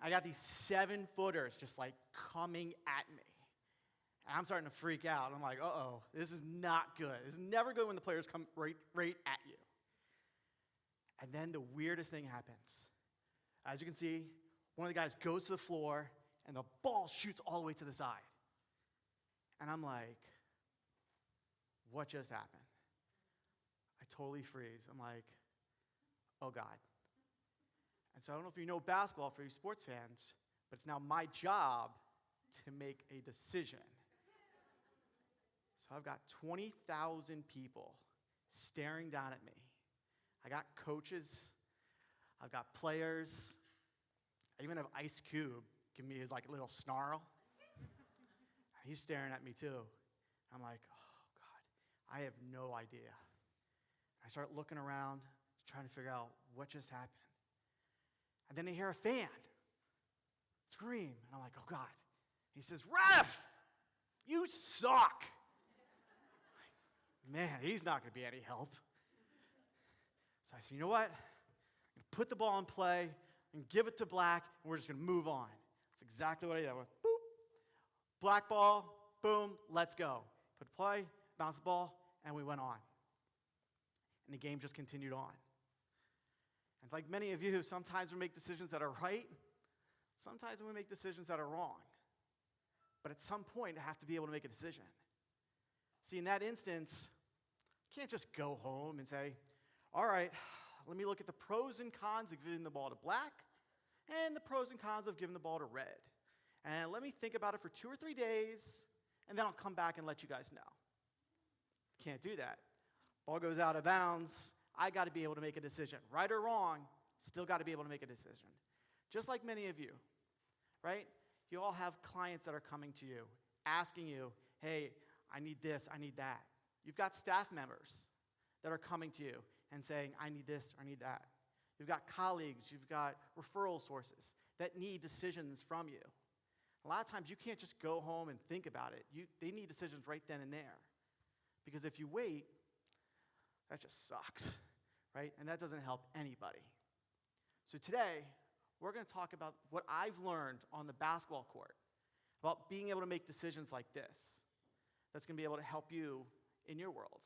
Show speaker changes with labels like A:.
A: I got these 7-footers just like coming at me. And I'm starting to freak out. I'm like, uh-oh, this is not good. This is never good when the players come right at you. And then the weirdest thing happens. As you can see, one of the guys goes to the floor, and the ball shoots all the way to the side. And I'm like, what just happened? I totally freeze. I'm like, oh, God. And so I don't know if you know basketball for you sports fans, but it's now my job to make a decision. So I've got 20,000 people staring down at me. I got coaches. I've got players. I even have Ice Cube giving me his like little snarl. He's staring at me too. I'm like, oh, God, I have no idea. I start looking around, trying to figure out what just happened. And then I hear a fan scream. And I'm like, oh, God. He says, ref, you suck. Man, he's not going to be any help. So I said, you know what? I'm going to put the ball in play and give it to Black, and we're just going to move on. That's exactly what I did. I went, boop, black ball, boom, let's go. Put play, bounce the ball, and we went on. And the game just continued on. And like many of you, sometimes we make decisions that are right. Sometimes we make decisions that are wrong. But at some point, I have to be able to make a decision. See, in that instance, you can't just go home and say, all right, let me look at the pros and cons of giving the ball to Black and the pros and cons of giving the ball to Red. And let me think about it for 2 or 3 days, and then I'll come back and let you guys know. Can't do that. Ball goes out of bounds. I got to be able to make a decision. Right or wrong, still got to be able to make a decision. Just like many of you, right? You all have clients that are coming to you, asking you, hey, I need this, I need that. You've got staff members that are coming to you and saying, I need this or I need that. You've got colleagues, you've got referral sources that need decisions from you. A lot of times you can't just go home and think about it. They need decisions right then and there. Because if you wait, that just sucks, right? And that doesn't help anybody. So today, we're going to talk about what I've learned on the basketball court about being able to make decisions like this that's going to be able to help you in your world.